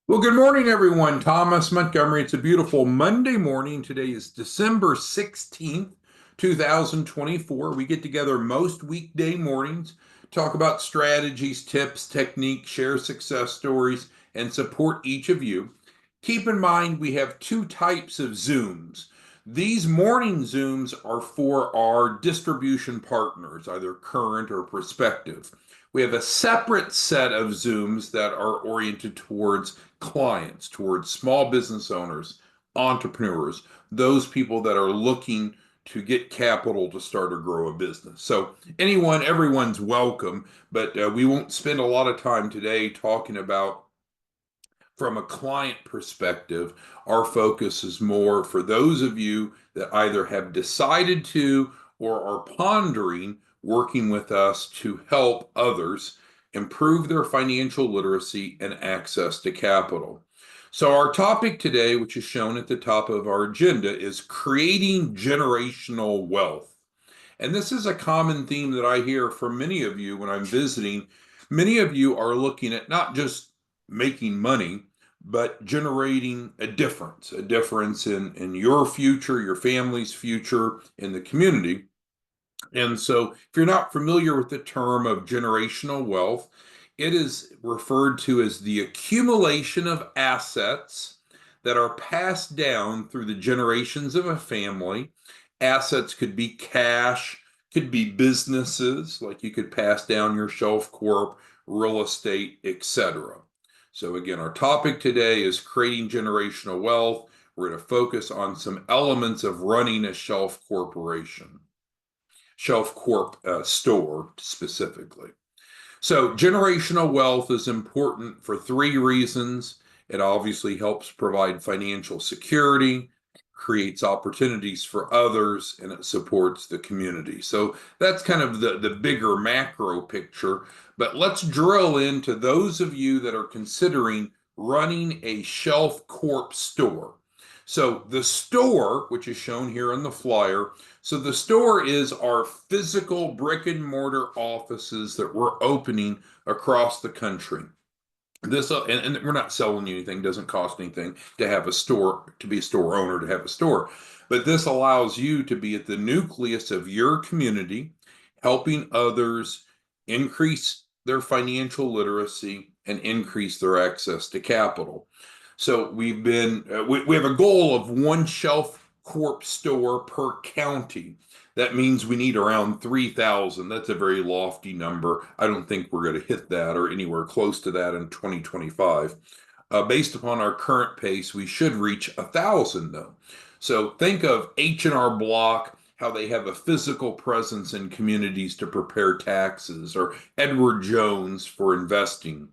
Well, good morning, everyone. Thomas Montgomery. It's a beautiful Monday morning. Today is December 16th, 2024. We get together most weekday mornings, talk about strategies, tips, techniques, share success stories, and support each of you. Keep in mind, we have two types of Zooms. These morning Zooms are for our distribution partners, either current or prospective. We have a separate set of Zooms that are oriented towards clients, towards small business owners, entrepreneurs, those people that are looking to get capital to start or grow a business. So, everyone's welcome, but we won't spend a lot of time today talking about from a client perspective. Our focus is more for those of you that either have decided to or are pondering working with us to help others improve their financial literacy and access to capital. So, our topic today, which is shown at the top of our agenda, is creating generational wealth. And this is a common theme that I hear from many of you when I'm visiting. Many of you are looking at not just making money, but generating a difference in your future, your family's future, in the community. And so, if you're not familiar with the term of generational wealth, it is referred to as the accumulation of assets that are passed down through the generations of a family. Assets could be cash, could be businesses, like you could pass down your shelf corp, real estate, etc. So, again, our topic today is creating generational wealth. We're going to focus on some elements of running a shelf corp store specifically. So, generational wealth is important for three reasons. It obviously helps provide financial security, creates opportunities for others, and it supports the community. So, that's kind of the bigger macro picture. But let's drill into those of you that are considering running a shelf corp store. So, the store, which is shown here on the flyer, so the store is our physical brick and mortar offices that we're opening across the country. And we're not selling you anything, doesn't cost anything to have a store, to be a store owner, to have a store. But this allows you to be at the nucleus of your community, helping others increase their financial literacy and increase their access to capital. So we have a goal of one shelf corp store per county. That means we need around 3,000. That's a very lofty number. I don't think we're going to hit that or anywhere close to that in 2025. Based upon our current pace, we should reach 1,000 though. So think of H&R Block, how they have a physical presence in communities to prepare taxes, or Edward Jones for investing.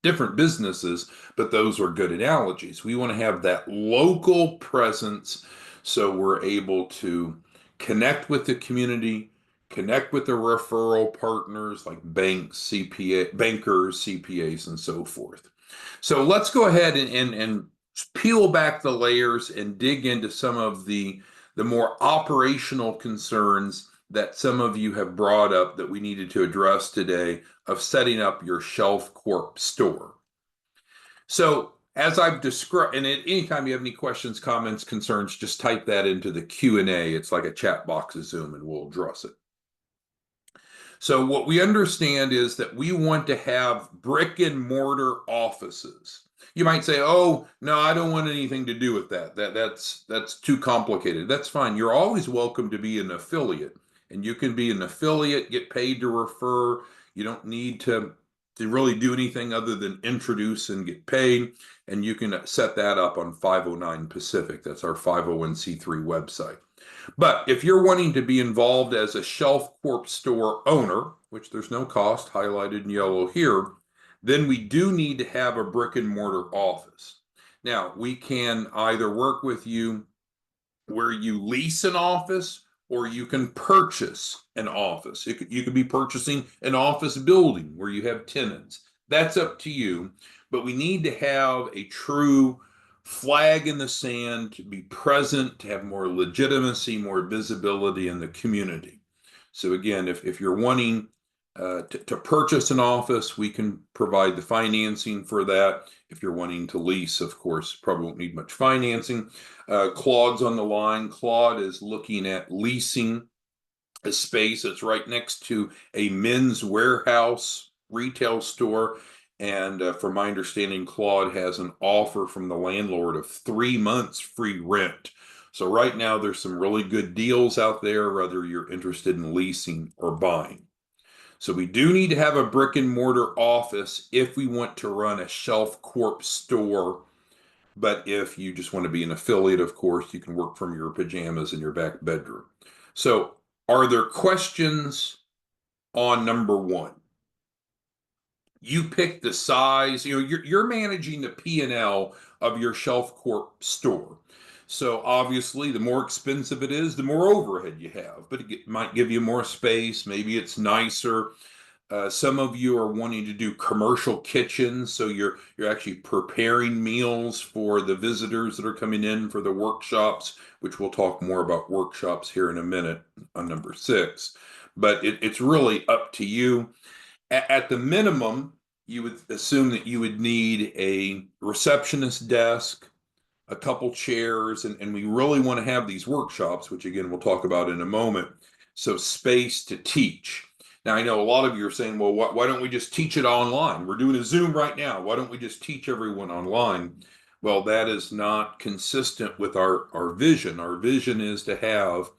Different businesses, but those are good analogies. We want to have that local presence so we're able to connect with the community, connect with the referral partners like banks, bankers, CPAs, and so forth. So let's go ahead and peel back the layers and dig into some of the more operational concerns that some of you have brought up that we needed to address today of setting up your Shelf Corp store. So as I've described, and at any time you have any questions, comments, concerns, just type that into the Q&A. It's like a chat box of Zoom and we'll address it. So what we understand is that we want to have brick and mortar offices. You might say, "Oh, no, I don't want anything to do with that. That's too complicated." That's fine. You're always welcome to be an affiliate, and you can be an affiliate, get paid to refer. You don't need to really do anything other than introduce and get paid, and you can set that up on 509 Pacific. That's our 501c3 website. But if you're wanting to be involved as a Shelf Corp store owner, which there's no cost, highlighted in yellow here, then we do need to have a brick and mortar office. Now, we can either work with you where you lease an office or you can purchase an office. You could be purchasing an office building where you have tenants. That's up to you. But we need to have a true flag in the sand to be present, to have more legitimacy, more visibility in the community. So again, if you're wanting To purchase an office, we can provide the financing for that. If you're wanting to lease, of course, probably won't need much financing. Claude's on the line. Claude is looking at leasing a space that's right next to a Men's Warehouse retail store. And from my understanding, Claude has an offer from the landlord of 3 months free rent. So right now, there's some really good deals out there, whether you're interested in leasing or buying. So we do need to have a brick and mortar office if we want to run a Shelf Corp store. But if you just want to be an affiliate, of course, you can work from your pajamas in your back bedroom. So are there questions on number one? You pick the size, you're managing the P&L of your Shelf Corp store. So obviously, the more expensive it is, the more overhead you have, but it might give you more space. Maybe it's nicer. Some of you are wanting to do commercial kitchens, so you're actually preparing meals for the visitors that are coming in for the workshops, which we'll talk more about workshops here in a minute on number 6. But it's really up to you. At the minimum, you would assume that you would need a receptionist desk, a couple chairs, and we really want to have these workshops, which again we'll talk about in a moment. So space to teach. Now I know a lot of you are saying, well, why don't we just teach it online? We're doing a Zoom right now. Why don't we just teach everyone online? Well, that is not consistent with our vision. Our vision is to have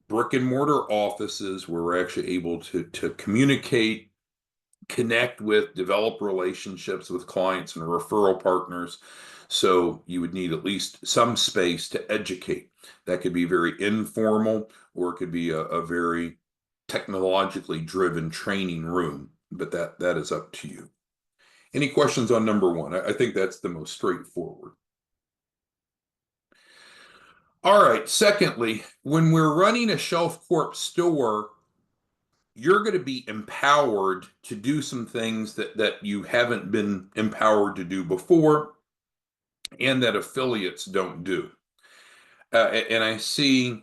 brick and mortar offices where we're actually able to communicate, connect with, develop relationships with clients and referral partners. So you would need at least some space to educate. That could be very informal, or it could be a very technologically driven training room, but that is up to you. Any questions on number one? I think that's the most straightforward. All right. Secondly, when we're running a Shelf Corp store, you're going to be empowered to do some things that you haven't been empowered to do before and that affiliates don't do. And I see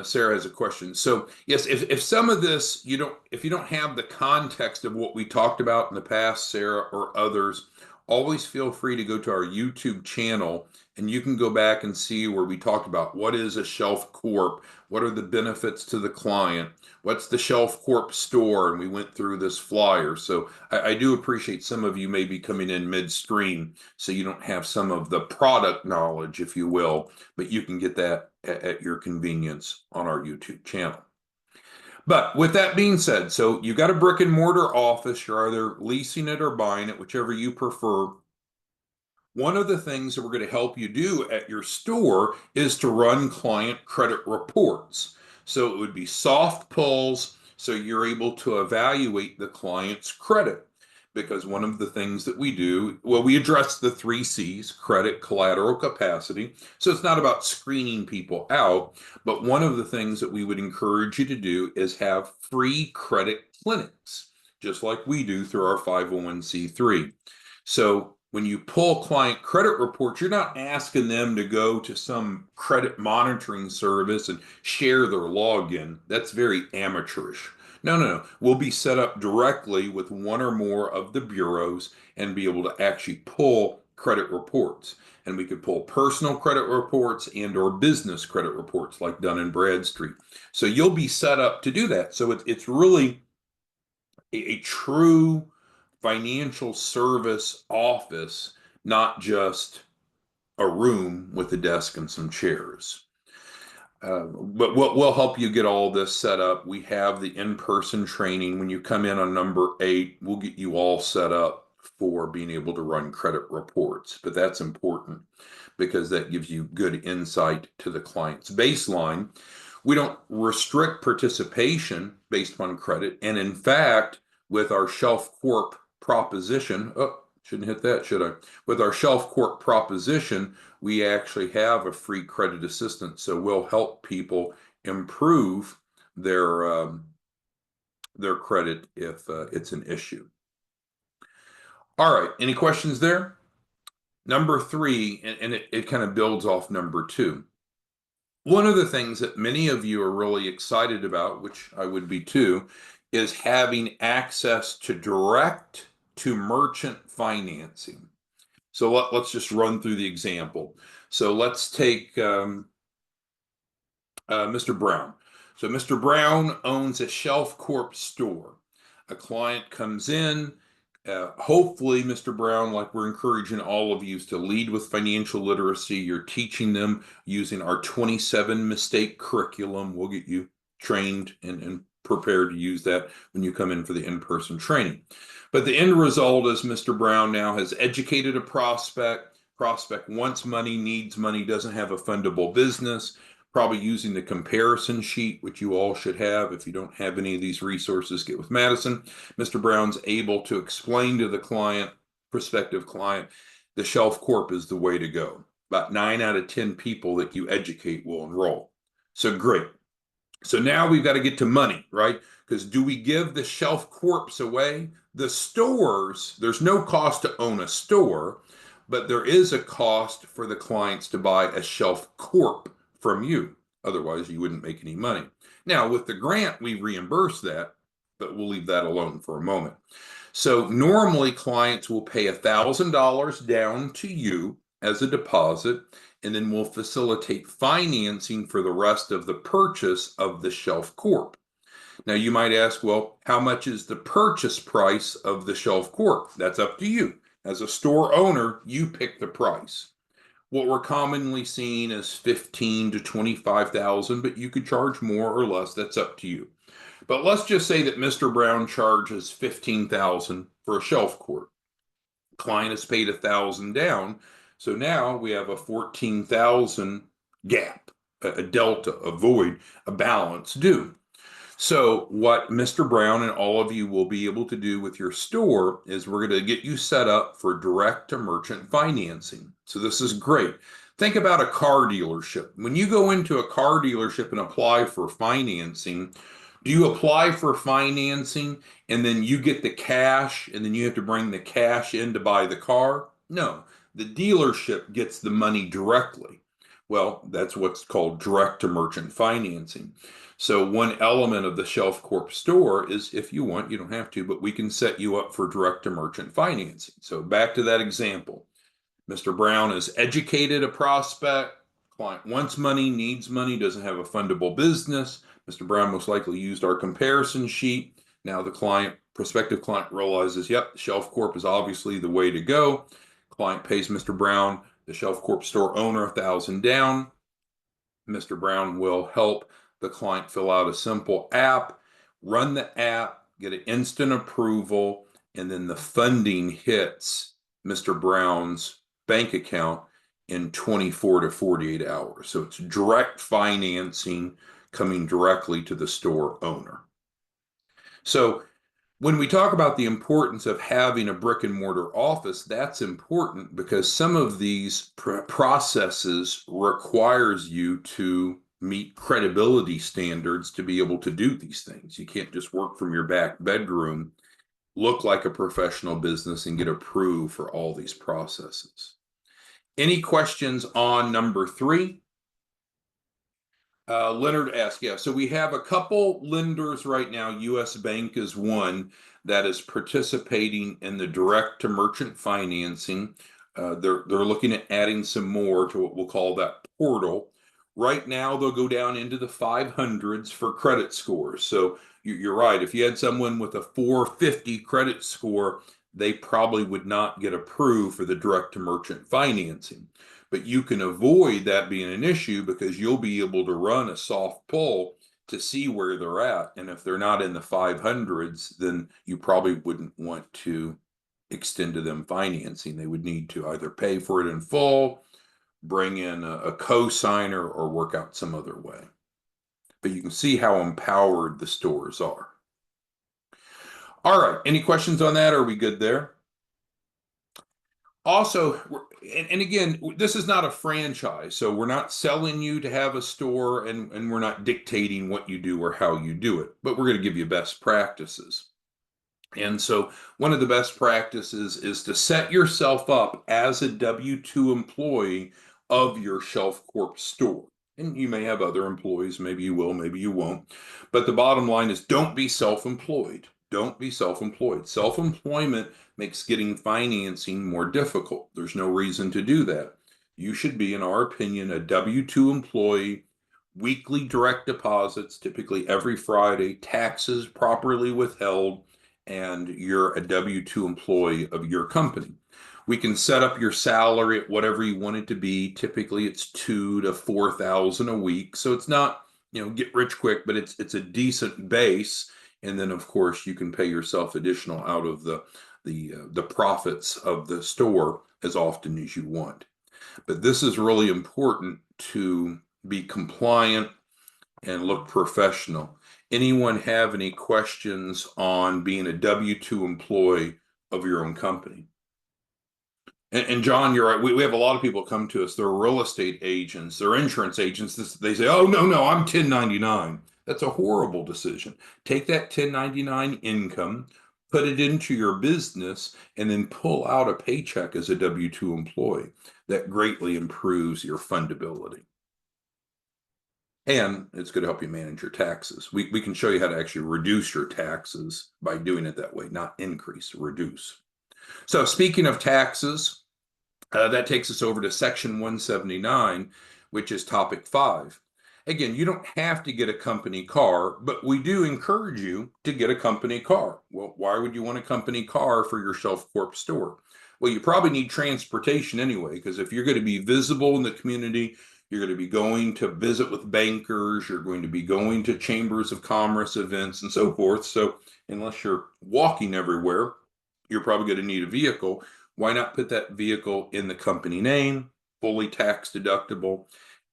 Sarah has a question. So yes, if some of this if you don't have the context of what we talked about in the past, Sarah or others, always feel free to go to our YouTube channel and you can go back and see where we talked about what is a Shelf Corp, what are the benefits to the client, what's the Shelf Corp store, and we went through this flyer. So I do appreciate some of you may be coming in midstream, so you don't have some of the product knowledge, if you will, but you can get that at your convenience on our YouTube channel. But with that being said, so you got a brick and mortar office, you're either leasing it or buying it, whichever you prefer. One of the things that we're going to help you do at your store is to run client credit reports. So it would be soft pulls, so you're able to evaluate the client's credit. Because one of the things that we do, well, we address the 3 C's, credit, collateral, capacity. So it's not about screening people out, but one of the things that we would encourage you to do is have free credit clinics, just like we do through our 501c3. So when you pull client credit reports, you're not asking them to go to some credit monitoring service and share their login. That's very amateurish. No. We'll be set up directly with one or more of the bureaus and be able to actually pull credit reports. And we could pull personal credit reports and or business credit reports like Dun & Bradstreet. So you'll be set up to do that. So it's really a true financial service office, not just a room with a desk and some chairs. But we'll help you get all this set up. We have the in-person training. When you come in on number 8, we'll get you all set up for being able to run credit reports. But that's important because that gives you good insight to the client's baseline. We don't restrict participation based on credit. And in fact, with our Shelf Corp proposition, shouldn't hit that, should I? With our Shelf Corp proposition, we actually have a free credit assistance. So we'll help people improve their credit if it's an issue. All right, any questions there? Number 3, and it kind of builds off number 2. One of the things that many of you are really excited about, which I would be too, is having access to direct to merchant financing. So let's just run through the example. So let's take Mr. Brown. So Mr. Brown owns a Shelf Corp store. A client comes in. Hopefully, Mr. Brown, like we're encouraging all of you to lead with financial literacy. You're teaching them using our 27 mistake curriculum. We'll get you trained and prepared to use that when you come in for the in-person training. But the end result is Mr. Brown now has educated a prospect. Prospect wants money, needs money, doesn't have a fundable business. Probably using the comparison sheet, which you all should have. If you don't have any of these resources, get with Madison. Mr. Brown's able to explain to the client, prospective client, the Shelf Corp is the way to go. About 9 out of 10 people that you educate will enroll. So great. So now we've got to get to money, right? Because do we give the Shelf Corps away? The stores, there's no cost to own a store, but there is a cost for the clients to buy a Shelf Corp from you. Otherwise, you wouldn't make any money. Now, with the grant, we reimburse that, but we'll leave that alone for a moment. So normally clients will pay $1,000 down to you as a deposit, and then we'll facilitate financing for the rest of the purchase of the Shelf Corp. Now, you might ask, well, how much is the purchase price of the Shelf Corp? That's up to you. As a store owner, you pick the price. What we're commonly seeing is $15,000 to $25,000, but you could charge more or less. That's up to you. But let's just say that Mr. Brown charges $15,000 for a Shelf Corp. Client has paid $1,000 down, so now we have a $14,000 gap, a delta, a void, a balance due. So what Mr. Brown and all of you will be able to do with your store is we're going to get you set up for direct to merchant financing. So this is great. Think about a car dealership. When you go into a car dealership and apply for financing, do you apply for financing and then you get the cash and then you have to bring the cash in to buy the car? No, the dealership gets the money directly. Well, that's what's called direct to merchant financing. So one element of the Shelf Corp store is if you want, you don't have to, but we can set you up for direct to merchant financing. So back to that example. Mr. Brown has educated a prospect. Client wants money, needs money, doesn't have a fundable business. Mr. Brown most likely used our comparison sheet. Now the prospective client realizes, yep, Shelf Corp is obviously the way to go. Client pays Mr. Brown, the Shelf Corp store owner, $1,000 down. Mr. Brown will help the client fill out a simple app, run the app, get an instant approval, and then the funding hits Mr. Brown's bank account in 24 to 48 hours. So it's direct financing coming directly to the store owner. So when we talk about the importance of having a brick and mortar office, that's important because some of these processes requires you to meet credibility standards to be able to do these things. You can't just work from your back bedroom, look like a professional business, and get approved for all these processes. Any questions on number 3? Leonard asked, yeah, so we have a couple lenders right now. US Bank is one that is participating in the direct to merchant financing. They're looking at adding some more to what we'll call that portal. Right now, they'll go down into the 500s for credit scores. So you're right. If you had someone with a 450 credit score, they probably would not get approved for the direct to merchant financing. But you can avoid that being an issue because you'll be able to run a soft pull to see where they're at. And if they're not in the 500s, then you probably wouldn't want to extend to them financing. They would need to either pay for it in full, bring in a co-signer, or work out some other way. But you can see how empowered the stores are. All right, any questions on that? Are we good there? Also, and again, this is not a franchise, so we're not selling you to have a store, and we're not dictating what you do or how you do it, but we're going to give you best practices. And so one of the best practices is to set yourself up as a W-2 employee of your Shelf Corp store. And you may have other employees, maybe you will, maybe you won't. But the bottom line is don't be self-employed. Don't be self-employed. Self-employment makes getting financing more difficult. There's no reason to do that. You should be, in our opinion, a W-2 employee, weekly direct deposits, typically every Friday, taxes properly withheld, and you're a W-2 employee of your company. We can set up your salary at whatever you want it to be. Typically, it's 2 to 4 thousand a week, so it's not get rich quick, but it's a decent base. And then, of course, you can pay yourself additional out of the profits of the store as often as you want. But this is really important to be compliant and look professional. Anyone have any questions on being a W-2 employee of your own company? And John, you're right. We have a lot of people come to us. They're real estate agents, they're insurance agents. They say, oh, no, I'm 1099. That's a horrible decision. Take that 1099 income, put it into your business, and then pull out a paycheck as a W-2 employee. That greatly improves your fundability. And it's going to help you manage your taxes. We can show you how to actually reduce your taxes by doing it that way, not increase, reduce. So speaking of taxes, that takes us over to Section 179, which is topic 5. Again, you don't have to get a company car, but we do encourage you to get a company car. Well, why would you want a company car for your Shelf Corp store? Well, you probably need transportation anyway, because if you're going to be visible in the community, you're going to be going to visit with bankers, you're going to be going to chambers of commerce events and so forth. So unless you're walking everywhere, you're probably going to need a vehicle. Why not put that vehicle in the company name, fully tax deductible?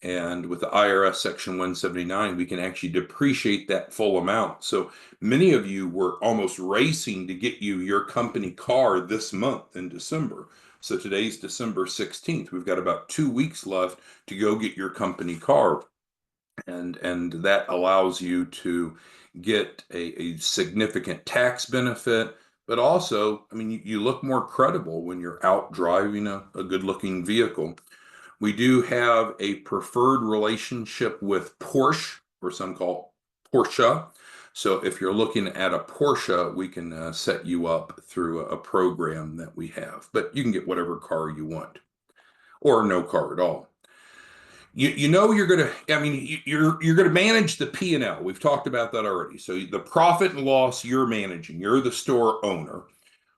And with the IRS Section 179, we can actually depreciate that full amount. So many of you were almost racing to get you your company car this month in December. So today's December 16th. We've got about 2 weeks left to go get your company car. And that allows you to get a significant tax benefit. But also, I mean, you look more credible when you're out driving a good looking vehicle. We do have a preferred relationship with Porsche, or some call Porsche. So if you're looking at a Porsche, we can set you up through a program that we have. But you can get whatever car you want, or no car at all. You know you're going to, I mean, you're going to manage the P&L. We've talked about that already. So the profit and loss you're managing, you're the store owner.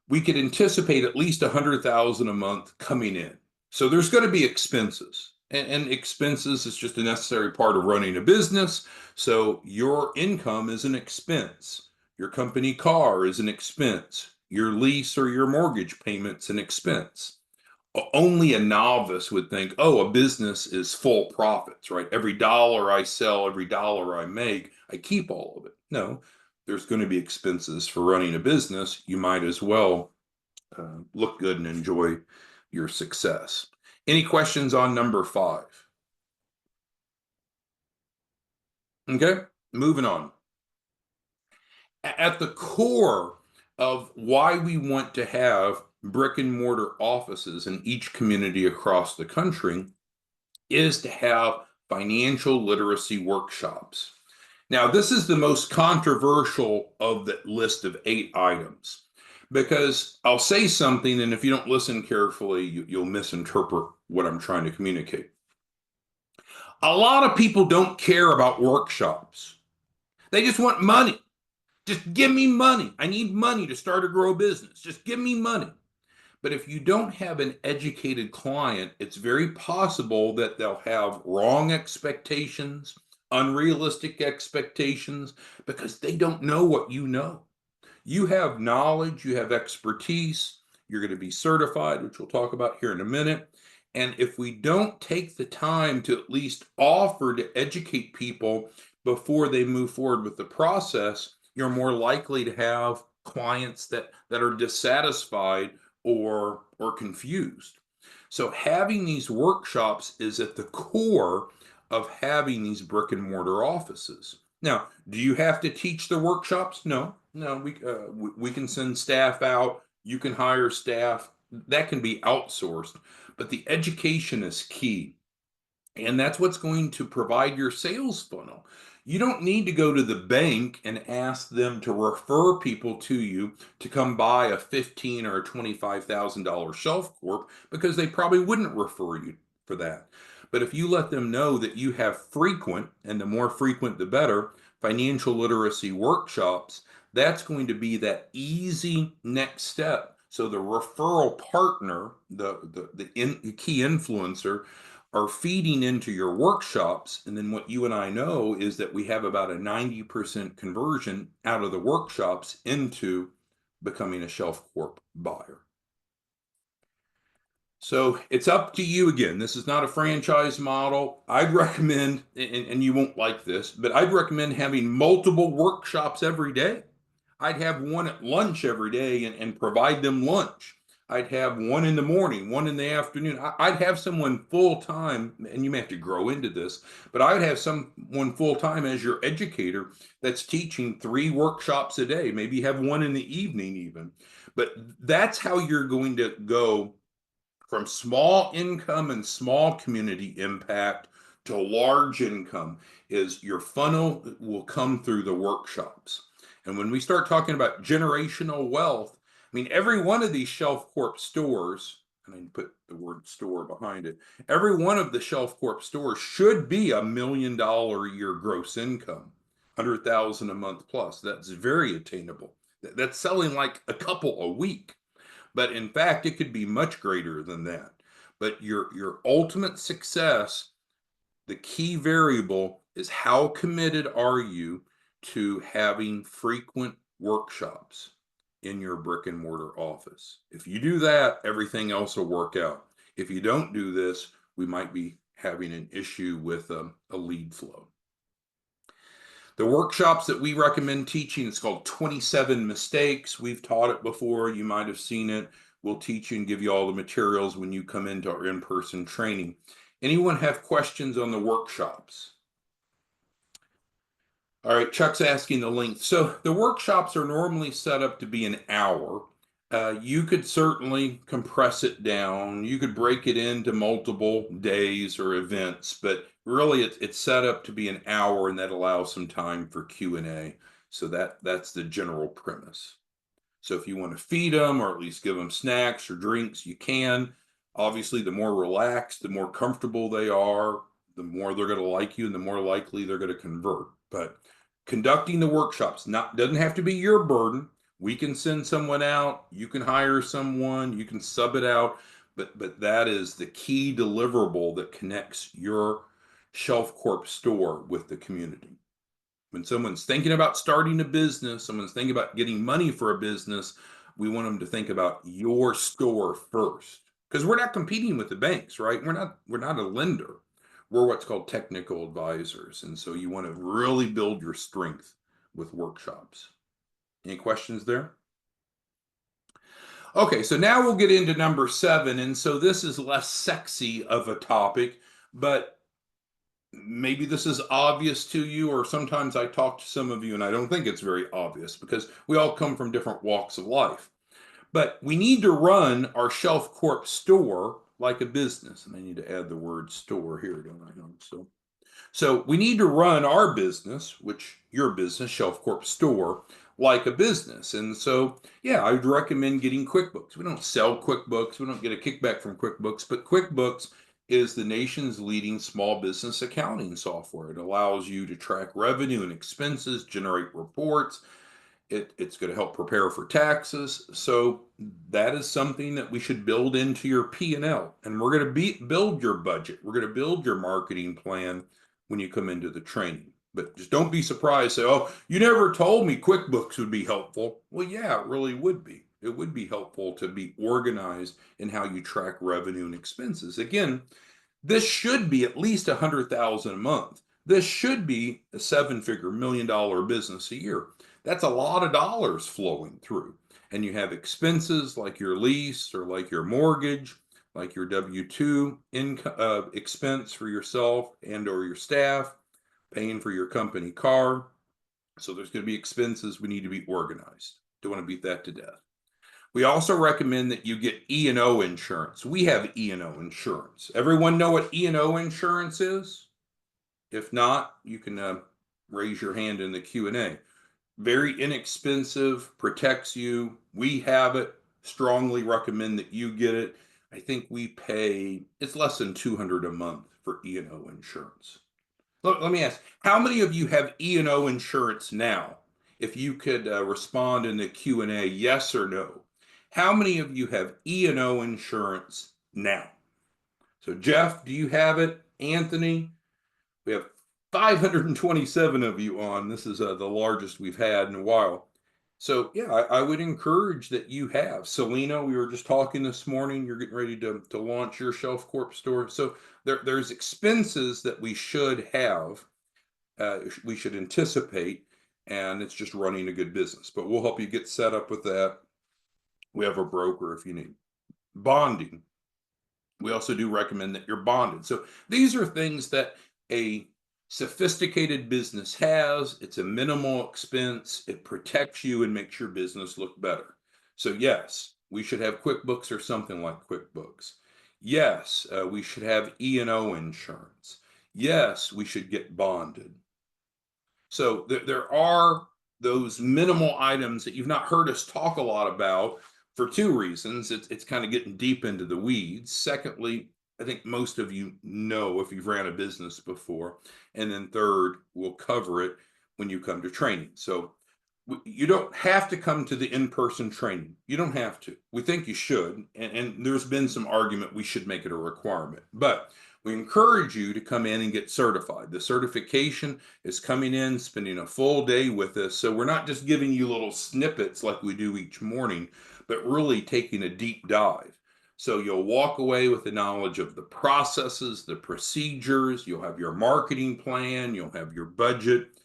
We could anticipate at least 100,000 a month coming in. So there's going to be expenses, and expenses is just a necessary part of running a business. So your income is an expense. Your company car is an expense. Your lease or your mortgage payment's an expense. Only a novice would think, oh, a business is full profits, right? Every dollar I sell, every dollar I make, I keep all of it. No, there's going to be expenses for running a business. You might as well look good and enjoy your success. Any questions on number 5? Okay, moving on. At the core of why we want to have brick and mortar offices in each community across the country is to have financial literacy workshops. Now, this is the most controversial of the list of 8 items because I'll say something, and if you don't listen carefully, you'll misinterpret what I'm trying to communicate. A lot of people don't care about workshops. They just want money. Just give me money. I need money to start or grow a business. Just give me money. But if you don't have an educated client, it's very possible that they'll have wrong expectations, unrealistic expectations, because they don't know what you know. You have knowledge, you have expertise, you're going to be certified, which we'll talk about here in a minute. And if we don't take the time to at least offer to educate people before they move forward with the process, you're more likely to have clients that are dissatisfied or confused. So having these workshops is at the core of having these brick and mortar offices. Now, do you have to teach the workshops? No, we can send staff out. You can hire staff. That can be outsourced, but the education is key. And that's what's going to provide your sales funnel. You don't need to go to the bank and ask them to refer people to you to come buy a $15,000 or a $25,000 shelf corp, because they probably wouldn't refer you for that. But if you let them know that you have frequent, and the more frequent the better, financial literacy workshops, that's going to be that easy next step. So the referral partner, the key influencer, are feeding into your workshops. And then what you and I know is that we have about a 90% conversion out of the workshops into becoming a Shelf Corp buyer. So it's up to you again. This is not a franchise model. I'd recommend, and you won't like this, but I'd recommend having multiple workshops every day. I'd have one at lunch every day and provide them lunch. I'd have one in the morning, one in the afternoon. I'd have someone full time, and you may have to grow into this, but I would have someone full time as your educator that's teaching 3 workshops a day. Maybe have one in the evening even. But that's how you're going to go from small income and small community impact to large income. Is your funnel will come through the workshops. And when we start talking about generational wealth, I mean, every one of these Shelf Corp stores, and I put the word store behind it, every one of the Shelf Corp stores should be $1 million a year gross income, 100,000 a month plus. That's very attainable. That's selling like a couple a week. But in fact, it could be much greater than that. But your ultimate success, the key variable is how committed are you to having frequent workshops in your brick and mortar office. If you do that, everything else will work out. If you don't do this, we might be having an issue with a lead flow. The workshops that we recommend teaching, it's called 27 Mistakes. We've taught it before. You might have seen it. We'll teach you and give you all the materials when you come into our in-person training. Anyone have questions on the workshops? All right, Chuck's asking the length. So the workshops are normally set up to be an hour. You could certainly compress it down. You could break it into multiple days or events, but really it's set up to be an hour, and that allows some time for Q&A. So that's the general premise. So if you want to feed them or at least give them snacks or drinks, you can. Obviously, the more relaxed, the more comfortable they are, the more they're going to like you and the more likely they're going to convert. But conducting the workshops doesn't have to be your burden. We can send someone out, you can hire someone, you can sub it out, but that is the key deliverable that connects your Shelf Corp store with the community. When someone's thinking about starting a business, someone's thinking about getting money for a business, we want them to think about your store first. Because we're not competing with the banks, right? We're not a lender. We're what's called technical advisors. And so you want to really build your strength with workshops. Any questions there? Okay, so now we'll get into number 7. And so this is less sexy of a topic, but maybe this is obvious to you, or sometimes I talk to some of you and I don't think it's very obvious because we all come from different walks of life. But we need to run our Shelf Corp store like a business. And I need to add the word store here, don't I? So we need to run our business, which your business, Shelf Corp store, like a business. And so, yeah, I would recommend getting QuickBooks. We don't sell QuickBooks. We don't get a kickback from QuickBooks, but QuickBooks is the nation's leading small business accounting software. It allows you to track revenue and expenses, generate reports. It's going to help prepare for taxes. So that is something that we should build into your P&L. And we're going to build your budget. We're going to build your marketing plan when you come into the training. But just don't be surprised. Say, oh, you never told me QuickBooks would be helpful. Well, yeah, it really would be. It would be helpful to be organized in how you track revenue and expenses. Again, this should be at least $100,000 a month. This should be a 7-figure, $1 million business a year. That's a lot of dollars flowing through. And you have expenses like your lease or like your mortgage, like your W-2 income expense for yourself and or your staff, paying for your company car. So there's going to be expenses. We need to be organized. Don't want to beat that to death. We also recommend that you get E&O insurance. We have E&O insurance. Everyone know what E&O insurance is? If not, you can raise your hand in the Q&A. Very inexpensive, protects you. We have it. Strongly recommend that you get it. I think we pay, it's less than $200 a month for E&O insurance. Let me ask, how many of you have E&O insurance now? If you could respond in the Q&A, yes or no. How many of you have E&O insurance now? So Jeff, do you have it? Anthony? We have 527 of you on. This is the largest we've had in a while. So yeah, I would encourage that you have. Selena, we were just talking this morning, you're getting ready to launch your Shelf Corp store. So there's expenses that we should have, we should anticipate, and it's just running a good business. But we'll help you get set up with that. We have a broker if you need. Bonding. We also do recommend that you're bonded. So these are things that a sophisticated business has. It's a minimal expense. It protects you and makes your business look better. So yes, we should have QuickBooks or something like QuickBooks. Yes, we should have E&O insurance. Yes, we should get bonded. So there are those minimal items that you've not heard us talk a lot about for two reasons. It's kind of getting deep into the weeds. Secondly, I think most of you know if you've ran a business before. And then third, we'll cover it when you come to training. So you don't have to come to the in-person training. You don't have to. We think you should. And there's been some argument we should make it a requirement. But we encourage you to come in and get certified. The certification is coming in, spending a full day with us. So we're not just giving you little snippets like we do each morning, but really taking a deep dive. So you'll walk away with the knowledge of the processes, the procedures, you'll have your marketing plan, you'll have your budget.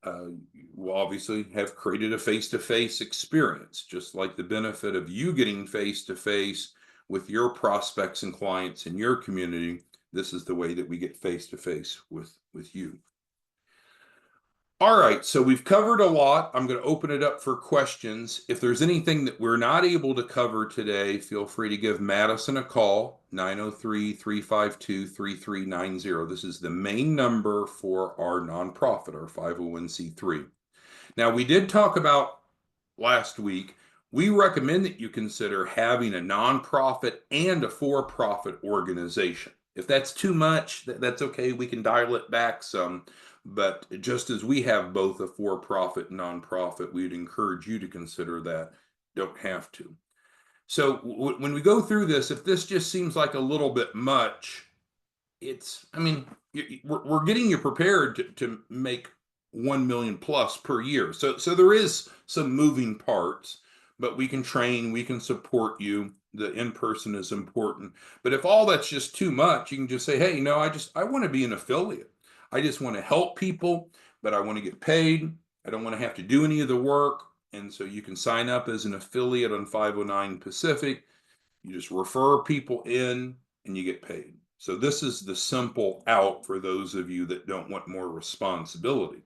We'll obviously have created a face-to-face experience, just like the benefit of you getting face-to-face with your prospects and clients in your community. This is the way that we get face-to-face with you. All right, so we've covered a lot. I'm going to open it up for questions. If there's anything that we're not able to cover today, feel free to give Madison a call, 903-352-3390. This is the main number for our nonprofit, our 501c3. Now, we did talk about last week, we recommend that you consider having a nonprofit and a for-profit organization. If that's too much, that's okay. We can dial it back some. But just as we have both a for-profit and nonprofit, we'd encourage you to consider that. Don't have to. So when we go through this, if this just seems like a little bit much, we're getting you prepared to make 1 million plus per year. So there is some moving parts, but we can train, we can support you. The in-person is important. But if all that's just too much, you can just say, hey, no, I want to be an affiliate. I just want to help people, but I want to get paid. I don't want to have to do any of the work. And so you can sign up as an affiliate on 509 Pacific. You just refer people in and you get paid. So this is the simple out for those of you that don't want more responsibility.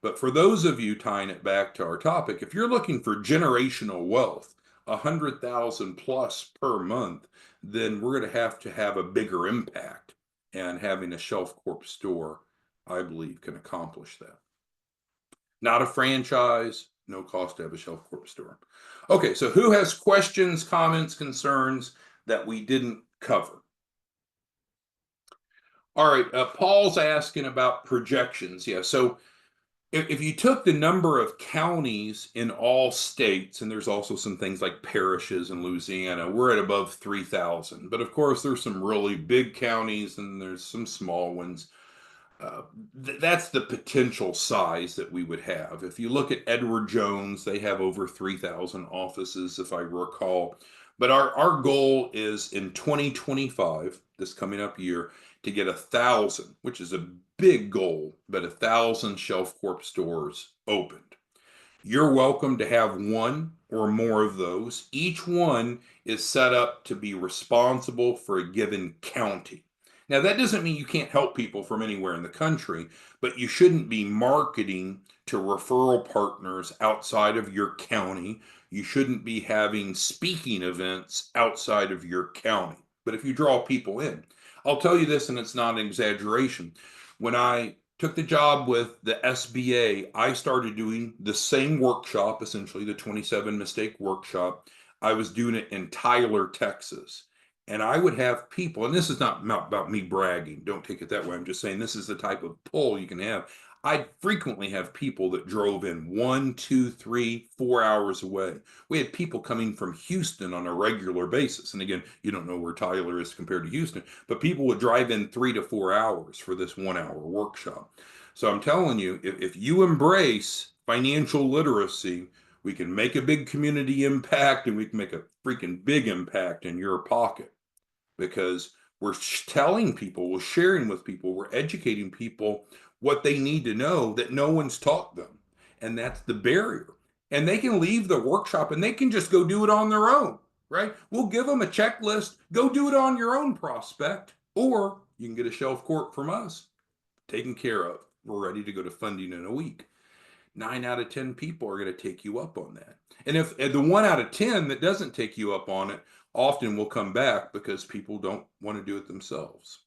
But for those of you, tying it back to our topic, if you're looking for generational wealth, 100,000 plus per month, then we're going to have a bigger impact. And having a Shelf Corp store, I believe, can accomplish that. Not a franchise, no cost to have a Shelf Corp store. Okay, so who has questions, comments, concerns that we didn't cover? All right, Paul's asking about projections. Yeah, so if you took the number of counties in all states, and there's also some things like parishes in Louisiana, we're at above 3,000. But of course, there's some really big counties and there's some small ones. That's the potential size that we would have. If you look at Edward Jones, they have over 3,000 offices, if I recall. But our goal is in 2025, this coming up year, to get 1,000, which is a big goal, but 1,000 Shelf Corp stores opened. You're welcome to have one or more of those. Each one is set up to be responsible for a given county. Now, that doesn't mean you can't help people from anywhere in the country, but you shouldn't be marketing to referral partners outside of your county. You shouldn't be having speaking events outside of your county. But if you draw people in, I'll tell you this, and it's not an exaggeration. When I took the job with the SBA, I started doing the same workshop, essentially the 27 mistake workshop. I was doing it in Tyler, Texas. And I would have people, and this is not about me bragging, don't take it that way. I'm just saying this is the type of pull you can have. I'd frequently have people that drove in 1, 2, 3, 4 hours away. We had people coming from Houston on a regular basis. And again, you don't know where Tyler is compared to Houston, but people would drive in 3 to 4 hours for this 1 hour workshop. So I'm telling you, if you embrace financial literacy, we can make a big community impact, and we can make a freaking big impact in your pocket, because we're telling people, we're sharing with people, we're educating people what they need to know that no one's taught them. And that's the barrier. And they can leave the workshop and they can just go do it on their own, right? We'll give them a checklist, go do it on your own, prospect, or you can get a shelf corp from us, taken care of. We're ready to go to funding in a week. 9 out of 10 people are going to take you up on that. And if the 1 out of 10 that doesn't take you up on it often will come back because people don't want to do it themselves.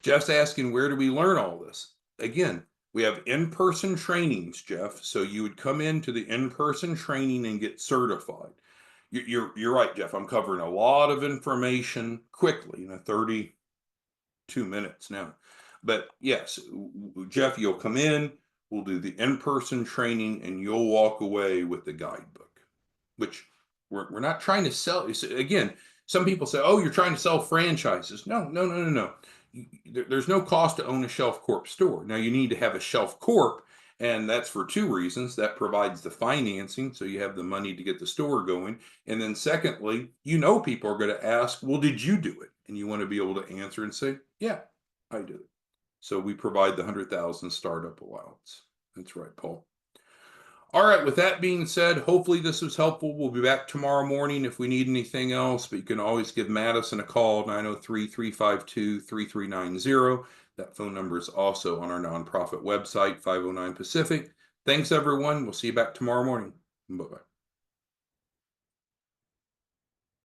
Jeff's asking, where do we learn all this? Again, we have in-person trainings, Jeff. So you would come into the in-person training and get certified. You're right, Jeff. I'm covering a lot of information quickly in 32 minutes now. But yes, Jeff, you'll come in, we'll do the in-person training, and you'll walk away with the guidebook, which we're not trying to sell. Again, some people say, oh, you're trying to sell franchises. No. There's no cost to own a Shelf Corp store. Now, you need to have a Shelf Corp, and that's for two reasons. That provides the financing, so you have the money to get the store going. And then secondly, people are going to ask, well, did you do it? And you want to be able to answer and say, yeah, I did it. So we provide the 100,000 startup allowance. That's right, Paul. All right, with that being said, hopefully this was helpful. We'll be back tomorrow morning if we need anything else, but you can always give Madison a call, 903-352-3390. That phone number is also on our nonprofit website, 509 Pacific. Thanks, everyone. We'll see you back tomorrow morning. Bye-bye.